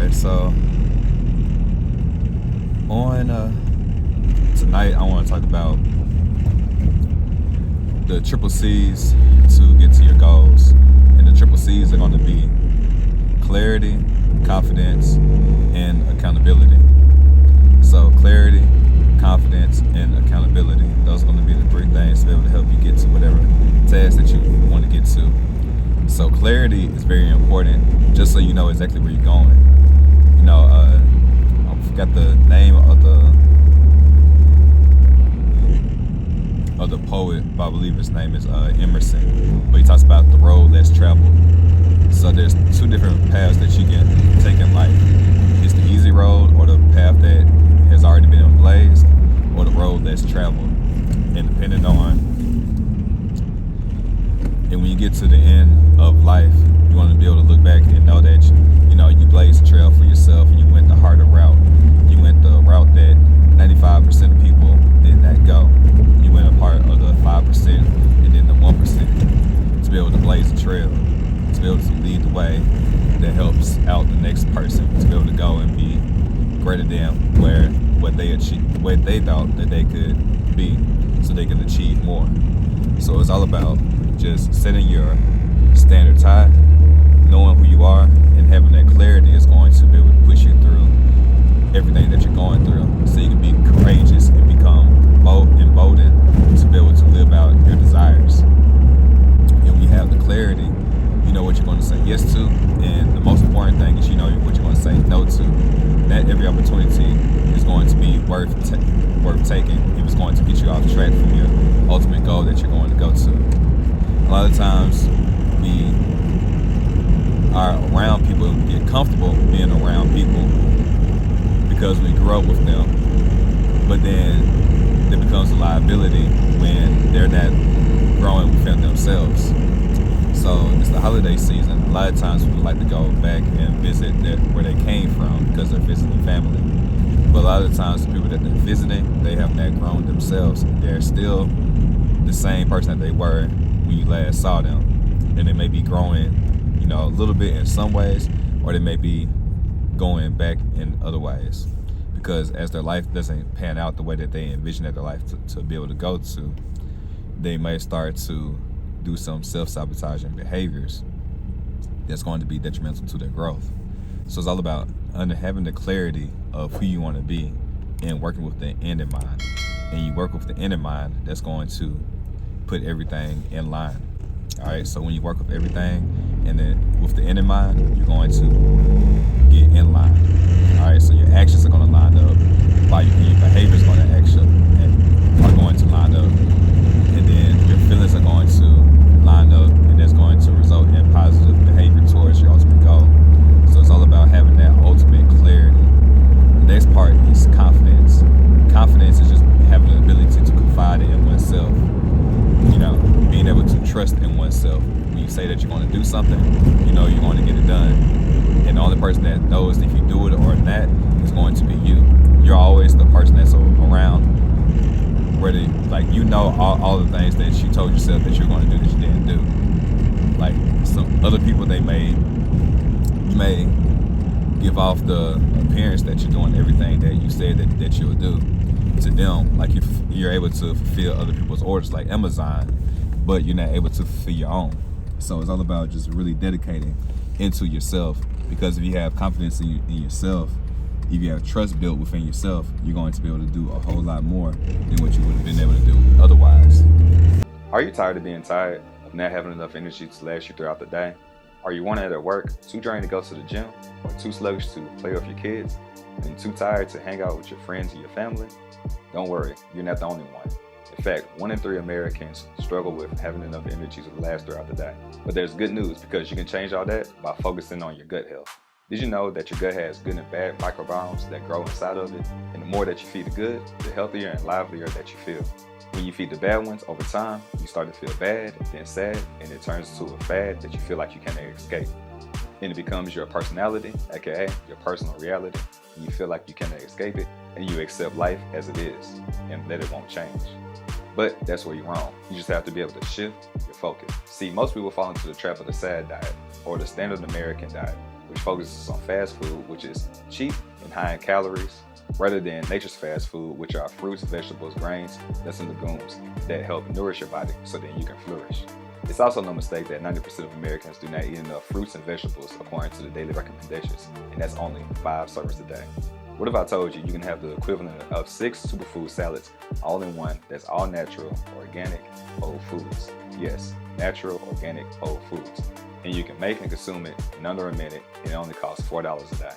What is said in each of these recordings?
Alright, so on tonight I want to talk about the triple C's to get to your goals. And the triple C's are going to be clarity, confidence, and accountability. So clarity, confidence, and accountability. Those are going to be the three things to be able to help you get to whatever task that you want to get to. So clarity is very important, just so you know exactly where you're going. You know, I forgot the name of the poet, but I believe his name is Emerson. But he talks about the road less traveled. So there's two different paths that you can take in life. It's the easy road, or the path that has already been blazed, or the road less traveled. And depending on, and when you get to the end of life, you want to be able to look back and know that you blazed a trail for yourself, and you went the harder route. You went the route that 95% of people did not go. You went a part of the 5% and then the 1% to be able to blaze a trail, to be able to lead the way that helps out the next person, to be able to go and be greater than what they achieved, what they thought that they could be, so they can achieve more. So it's all about just setting your standards high, knowing who you are, and having that clarity is going to be able to push you through everything that you're going through, so you can be courageous and become emboldened to be able to live out your desires. And when you have the clarity, you know what you're going to say yes to, and the most important thing is you know what you're going to say no to. Not every opportunity is going to be worth taking if it's going to get you off track from your ultimate goal that you're going to go to. A lot of times we are around people, get comfortable being around people because we grew up with them, but then it becomes a liability when they're not growing within themselves. So it's the holiday season. A lot of times people like to go back and visit where they came from because they're visiting family. But a lot of times the people that they're visiting, they have not grown themselves. They're still the same person that they were when you last saw them. And they may be growing, a little bit in some ways, or they may be going back in other ways. Because as their life doesn't pan out the way that they envisioned their life to be able to go to, they may start to do some self-sabotaging behaviors that's going to be detrimental to their growth. So it's all about having the clarity of who you want to be and working with the end in mind. And you work with the end in mind, that's going to put everything in line. All right, so when you work with everything and then with the end in mind, you're going to get in line. All right, so your actions are going to line up, while your behavior is going to are going to line up, and then your feelings are going to line up, and that's going to result in positive behavior towards your ultimate goal. So it's all about having that ultimate clarity. The next part is confidence. Confidence is just having the ability to confide in oneself. Being able to trust in oneself. When you say that you're going to do something, you're going to get it done. And the only person that knows if you do it or not is going to be you. You're always the person that's around where all the things that you told yourself that you're going to do that you didn't do. Like some other people, you may give off the appearance that you're doing everything that you said that you'll do to them. Like you're able to fulfill other people's orders like Amazon, but you're not able to fulfill your own. So it's all about just really dedicating into yourself, because if you have confidence in yourself, if you have trust built within yourself, you're going to be able to do a whole lot more than what you would have been able to do otherwise. Are you tired of being tired, of not having enough energy to last you throughout the day? Are you one at work, too drained to go to the gym, or too sluggish to play with your kids, and too tired to hang out with your friends and your family? Don't worry, you're not the only one. In fact, 1 in 3 Americans struggle with having enough energy to last throughout the day. But there's good news, because you can change all that by focusing on your gut health. Did you know that your gut has good and bad microbiomes that grow inside of it? And the more that you feed the good, the healthier and livelier that you feel. When you feed the bad ones over time, you start to feel bad, then sad, and it turns to a fad that you feel like you can't escape. And it becomes your personality, aka your personal reality, and you feel like you cannot escape it, and you accept life as it is, and that it won't change. But that's where you're wrong. You just have to be able to shift your focus. See, most people fall into the trap of the SAD diet, or the standard American diet, which focuses on fast food, which is cheap and high in calories, rather than nature's fast food, which are fruits, vegetables, grains, nuts, and legumes that help nourish your body so that you can flourish. It's also no mistake that 90% of Americans do not eat enough fruits and vegetables according to the daily recommendations, and that's only 5 servings a day. What if I told you you can have the equivalent of 6 superfood salads all in one that's all natural, organic, whole foods? Yes, natural, organic, whole foods. And you can make and consume it in under a minute, and it only costs $4 a day.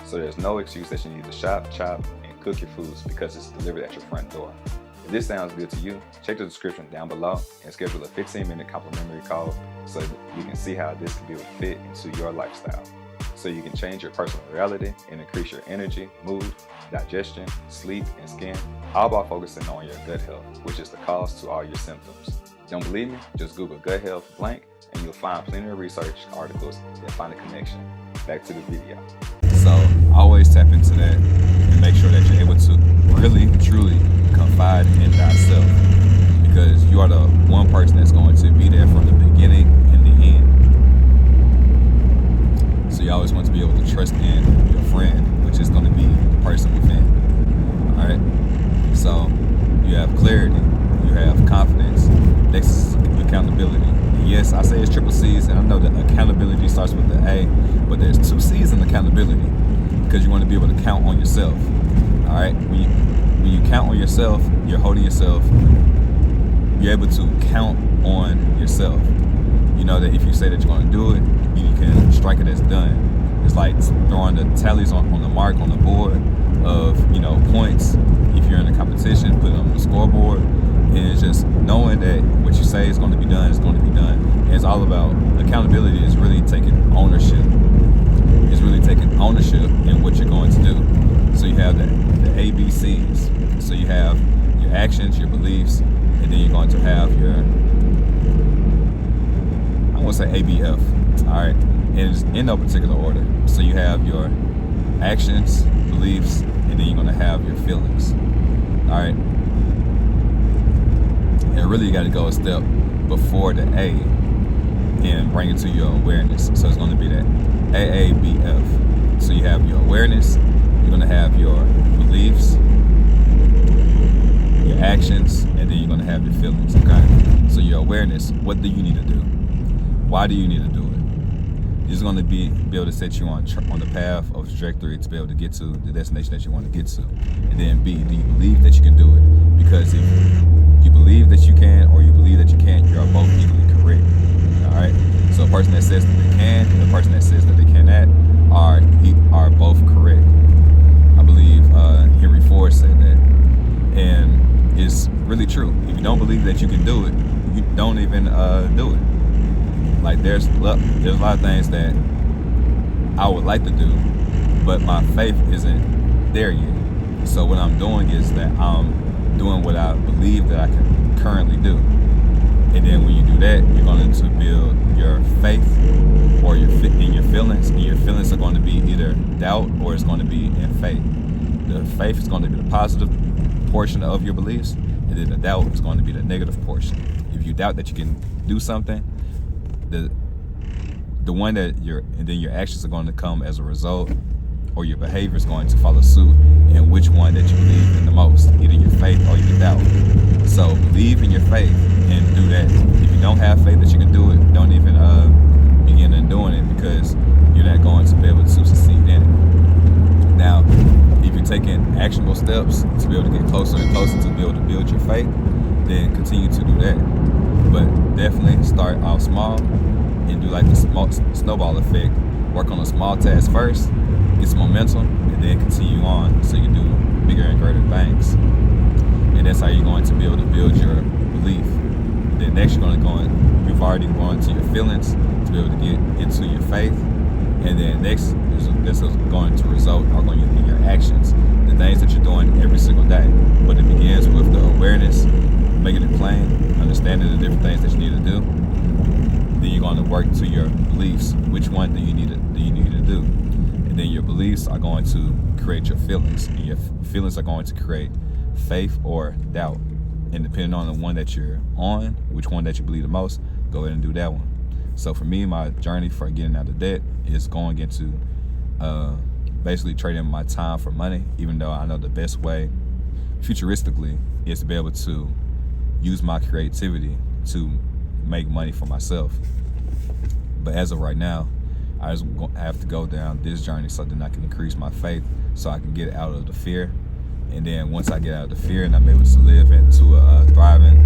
So there's no excuse that you need to shop, chop, and cook your foods because it's delivered at your front door. If this sounds good to you, check the description down below and schedule a 15-minute complimentary call so you can see how this can be a fit into your lifestyle. So you can change your personal reality and increase your energy, mood, digestion, sleep, and skin, all by focusing on your gut health, which is the cause to all your symptoms. Don't believe me? Just Google gut health blank and you'll find plenty of research articles that find a connection. Back to the video. So always tap into that and make sure that you're able to really, truly confide in thyself, because you are the one person that's going to be there from the beginning and the end. So you always want to be able to trust in your friend, which is going to be the person within. All right. So you have clarity, you have confidence. Next is accountability. And yes, I say it's triple C's, and I know that accountability starts with the A, but there's 2 C's in accountability, because you want to be able to count on yourself. All right. When you count on yourself, you're holding yourself. You're able to count on yourself. You know that if you say that you're going to do it, you can strike it as done. It's like throwing the tallies on the mark on the board of, points. If you're in a competition, put it on the scoreboard. And it's just knowing that what you say is going to be done is going to be done. And it's all about accountability. Is really taking ownership. It's really taking ownership in what you're going to do. So you have the ABCs. So you have your actions, your beliefs, and then you're going to have your, I want to say ABF. All right, and it's in no particular order. So you have your actions, beliefs, and then you're going to have your feelings. All right, and really you got to go a step before the A and bring it to your awareness. So it's going to be that AABF. So you have your awareness, you're going to have your beliefs, your actions, and then you're going to have your feelings. Okay, so your awareness, what do you need to do? Why do you need to do it? It's going to be able to set you on the path of trajectory to be able to get to the destination that you want to get to. And then B, do you believe that you can do it? Because if you believe that you can or you believe that you can't, you are both equally correct. All right. So a person that says that they can and a person that says that they cannot are both correct. I believe Henry Ford said that, and it's really true. If you don't believe that you can do it, you don't even do it. Like there's a lot of things that I would like to do, but my faith isn't there yet. So what I'm doing is that I'm doing what I believe that I can currently do. And then when you do that, you're going to build your faith or your feelings, and your feelings are going to be either doubt or it's going to be in faith. The faith is going to be the positive portion of your beliefs, and then the doubt is going to be the negative portion. If you doubt that you can do something, the one that and then your actions are going to come as a result, or your behavior is going to follow suit, and which one that you believe in the most, either your faith or your doubt. So believe in your faith and do that. If you don't have faith that you can do it, don't even begin in doing it, because you're not going to be able to succeed in it. Now, if you're taking actionable steps to be able to get closer and closer to be able to build your faith, then continue to do that. But definitely start off small and do like the small snowball effect. Work on a small task first, get some momentum, and then continue on so you do bigger and greater things. And that's how you're going to be able to build your belief. Then next you're going to you've already gone to your feelings to be able to get into your faith. And then next this is going to result are going to be your actions, the things that you're doing every single day. But it begins with the awareness, making it plain, understanding the different things that you need to do. Then you're going to work to your beliefs. Which one do you need to do? And then your beliefs are going to create your feelings, and your feelings are going to create faith or doubt. And depending on the one that you're on, which one that you believe the most, go ahead and do that one. So for me, my journey for getting out of debt is going into basically trading my time for money, even though I know the best way futuristically is to be able to use my creativity to make money for myself. But as of right now, I just have to go down this journey so then I can increase my faith, so I can get out of the fear. And then once I get out of the fear and I'm able to live into a thriving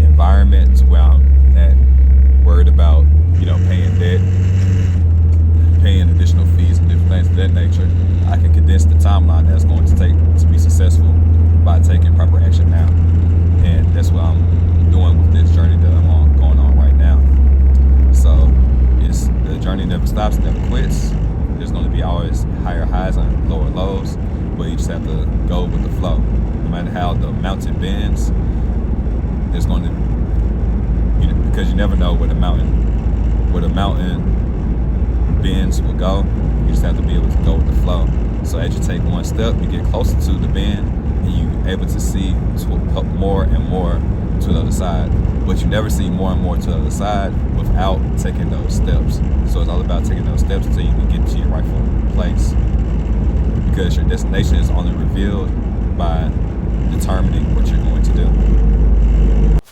environment to where I'm not worried about, paying debt, paying additional fees and different things of that nature, I can condense the timeline that's going to take to be successful by taking proper action now. And that's what I'm doing with this journey that I'm going on right now. So the journey never stops, never quits. There's going to be always higher highs and lower lows, but you just have to go with the flow. No matter how the mountain bends, there's going to, because you never know where the mountain bends will go. You just have to be able to go with the flow. So as you take one step, you get closer to the bend, and you're able to see more and more to the other side. But you never see more and more to the other side without taking those steps. So it's all about taking those steps until you can get to your rightful place. Because your destination is only revealed by determining what you're going to do.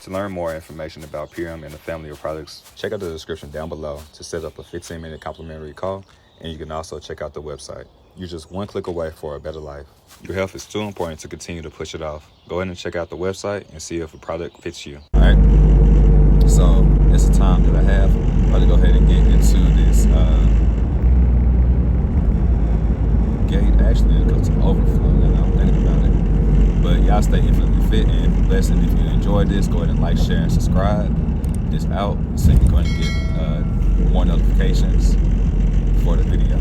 To learn more information about Purium and the family of products, check out the description down below to set up a 15-minute complimentary call, and you can also check out the website. You're just one click away for a better life. Your health is too important to continue to push it off. Go ahead and check out the website and see if a product fits you. All right. So it's the time that I have. I'm about to go ahead and get into this gate. Actually, it goes to overflow now I'm thinking about it. But y'all stay infinitely fit and blessed. And if you enjoyed this, go ahead and like, share, and subscribe. This out so you can go ahead and get more notifications for the video.